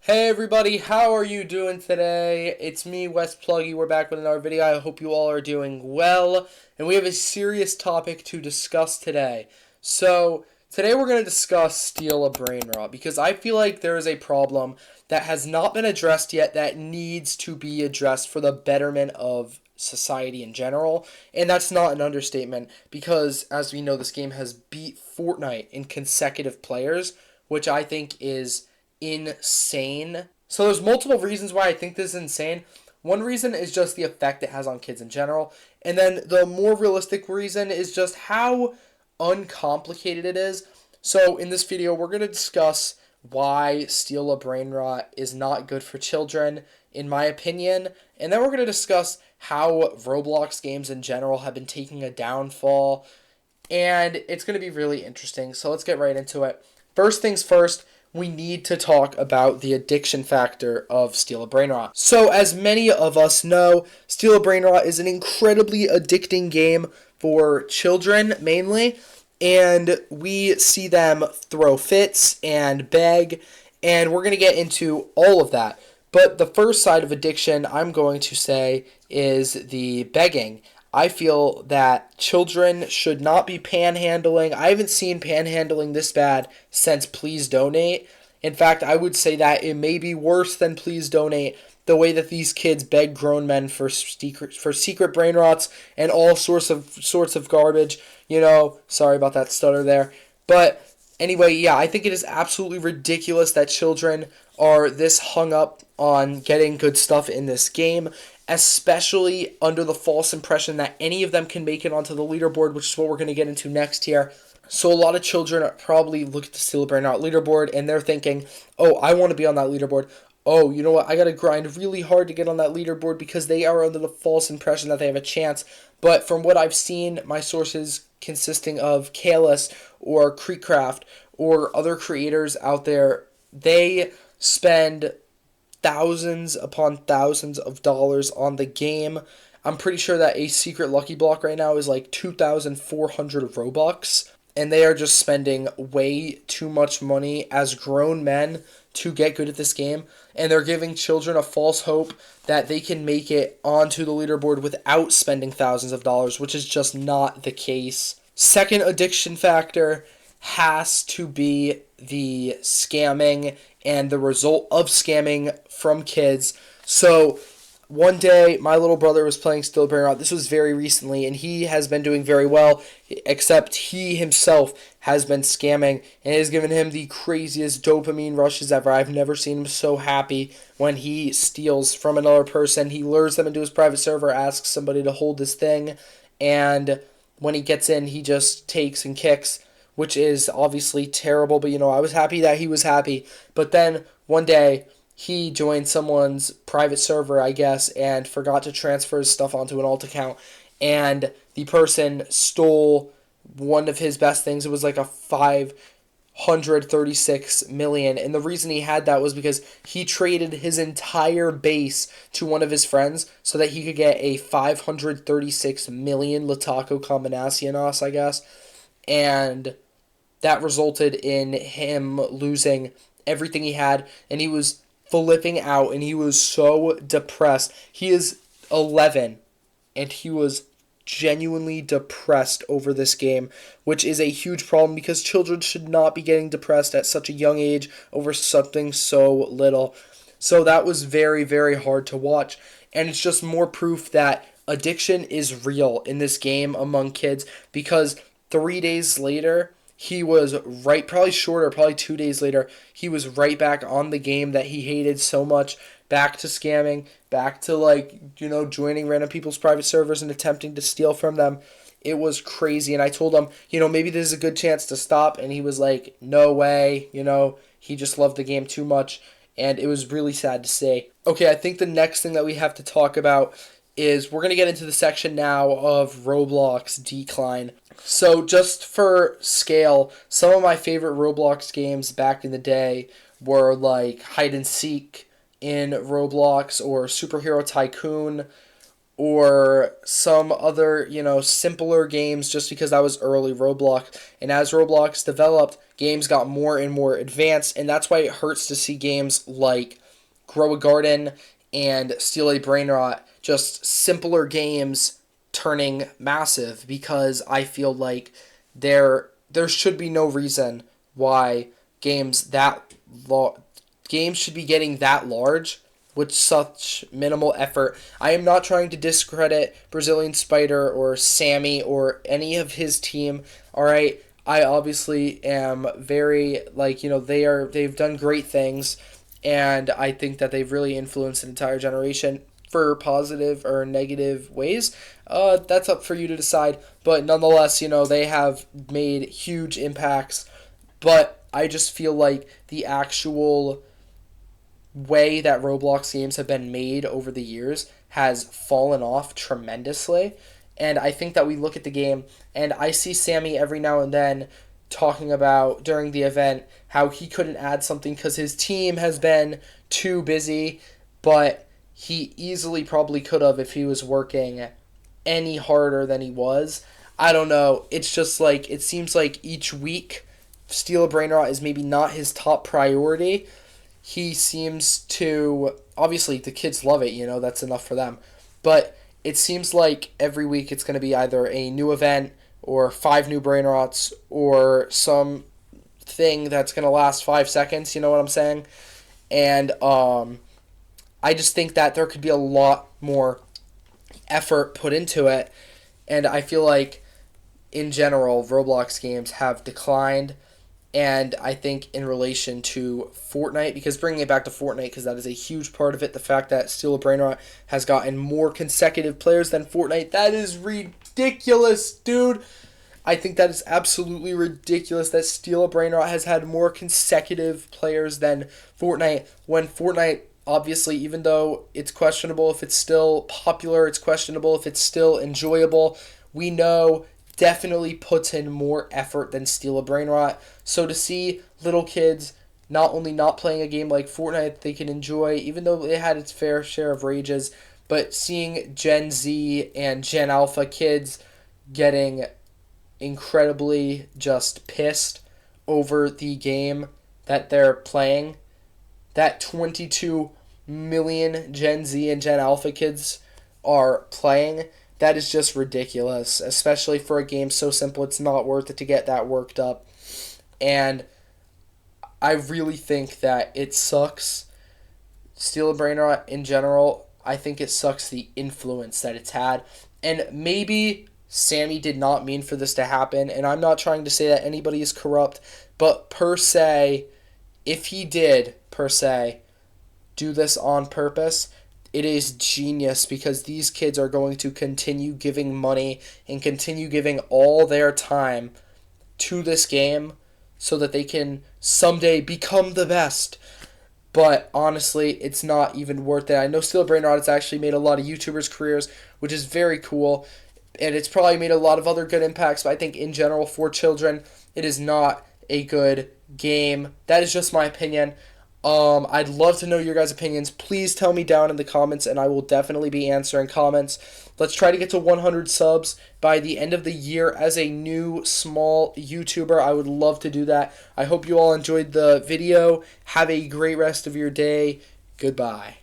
Hey everybody, how are you doing today? It's me, Wes Pluggy. We're back with another video. I hope you all are doing well. And we have a serious topic to discuss today. Today we're going to discuss Steal a Brain Rot because I feel like there is a problem that has not been addressed yet that needs to be addressed for the betterment of society in general. And that's not an understatement because, as we know, this game has beat Fortnite in consecutive players, which I think is insane. So there's multiple reasons why I think this is insane. One reason is just the effect it has on kids in general. And then the more realistic reason is just how uncomplicated it is. So in this video, we're going to discuss why Steal a Brain Rot is not good for children, in my opinion. And then we're going to discuss how Roblox games in general have been taking a downfall. And it's going to be really interesting. So let's get right into it. First things first, we need to talk about the addiction factor of Steal a Brain Rot. So, as many of us know, Steal a Brain Rot is an incredibly addicting game for children mainly, and we see them throw fits and beg, and we're going to get into all of that. But the first side of addiction, I'm going to say, is the begging. I feel that children should not be panhandling. I haven't seen panhandling this bad since Please Donate. In fact, I would say that it may be worse than Please Donate, the way that these kids beg grown men for secret brain rots and all sorts of garbage. Sorry about that stutter there. But anyway, yeah, I think it is absolutely ridiculous that children are this hung up on getting good stuff in this game, especially under the false impression that any of them can make it onto the leaderboard, which is what we're going to get into next here. So a lot of children probably look at the Steal a Brain Rot leaderboard and they're thinking, oh, I want to be on that leaderboard. Oh, you know what? I got to grind really hard to get on that leaderboard because they are under the false impression that they have a chance. But from what I've seen, my sources consisting of Kalis or Creekcraft or other creators out there, they spend thousands upon thousands of dollars on the game. I'm pretty sure that a secret lucky block right now is like 2,400 Robux. And they are just spending way too much money as grown men to get good at this game. And they're giving children a false hope that they can make it onto the leaderboard without spending thousands of dollars, which is just not the case. Second addiction factor has to be the scamming and the result of scamming from kids. So one day, my little brother was playing Steal a Brain Rot. This was very recently, and he has been doing very well, except he himself has been scamming, and it has given him the craziest dopamine rushes ever. I've never seen him so happy when he steals from another person. He lures them into his private server, asks somebody to hold this thing, and when he gets in, he just takes and kicks, which is obviously terrible, but I was happy that he was happy. But then one day, he joined someone's private server, I guess, and forgot to transfer his stuff onto an alt account. And the person stole one of his best things. It was like a 536 million. And the reason he had that was because he traded his entire base to one of his friends so that he could get a 536 million Lataco Combinaciones, I guess. And that resulted in him losing everything he had. And he was flipping out and he was so depressed. He is 11 and he was genuinely depressed over this game, which is a huge problem because children should not be getting depressed at such a young age over something so little. So that was very, very hard to watch. And it's just more proof that addiction is real in this game among kids because 3 days later, he was right, probably shorter, probably 2 days later, he was right back on the game that he hated so much, back to scamming, back to joining random people's private servers and attempting to steal from them. It was crazy, and I told him, maybe this is a good chance to stop, and he was like, no way, he just loved the game too much, and it was really sad to see. Okay, I think the next thing that we have to talk about is we're going to get into the section now of Roblox decline. So just for scale, some of my favorite Roblox games back in the day were like Hide and Seek in Roblox or Superhero Tycoon or some other, simpler games just because that was early Roblox. And as Roblox developed, games got more and more advanced, and that's why it hurts to see games like Grow a Garden and Steal a Brainrot, just simpler games turning massive, because I feel like there should be no reason why games should be getting that large with such minimal effort. I am not trying to discredit Brazilian Spider or Sammy or any of his team. All right, I obviously am very they've done great things, and I think that they've really influenced an entire generation for positive or negative ways. That's up for you to decide. But nonetheless, they have made huge impacts. But I just feel like the actual way that Roblox games have been made over the years has fallen off tremendously. And I think that we look at the game, and I see Sammy every now and then talking about during the event how he couldn't add something because his team has been too busy, but he easily probably could have if he was working any harder than he was. I don't know. It's just like, it seems like each week Steal a Brainrot is maybe not his top priority. He seems to, obviously the kids love it, that's enough for them. But it seems like every week it's going to be either a new event or 5 new Brainrots or some thing that's going to last 5 seconds, you know what I'm saying? And I just think that there could be a lot more effort put into it. And I feel like, in general, Roblox games have declined. And I think in relation to Fortnite, because bringing it back to Fortnite, because that is a huge part of it, the fact that Steal a Brainrot has gotten more consecutive players than Fortnite, that is ridiculous, dude. I think that is absolutely ridiculous that Steal a Brainrot has had more consecutive players than Fortnite, when Fortnite, obviously, even though it's questionable if it's still popular, it's questionable if it's still enjoyable, we know definitely puts in more effort than Steal a Brainrot. So to see little kids not only not playing a game like Fortnite they can enjoy, even though it had its fair share of rages, but seeing Gen Z and Gen Alpha kids getting incredibly just pissed over the game that they're playing, that 22 million Gen Z and Gen Alpha kids are playing, that is just ridiculous, especially for a game so simple. It's not worth it to get that worked up. And I really think that it sucks. Steal a Brainrot in general, I think it sucks the influence that it's had. And maybe Sammy did not mean for this to happen, and I'm not trying to say that anybody is corrupt, but per se, if he did, per se, do this on purpose, it is genius, because these kids are going to continue giving money and continue giving all their time to this game so that they can someday become the best. But honestly, it's not even worth it. I know Steal a Brainrot has actually made a lot of YouTubers' careers, which is very cool, and it's probably made a lot of other good impacts, but I think in general for children, it is not a good game. That is just my opinion. I'd love to know your guys' opinions. Please tell me down in the comments, and I will definitely be answering comments. Let's try to get to 100 subs by the end of the year as a new small YouTuber. I would love to do that. I hope you all enjoyed the video. Have a great rest of your day. Goodbye.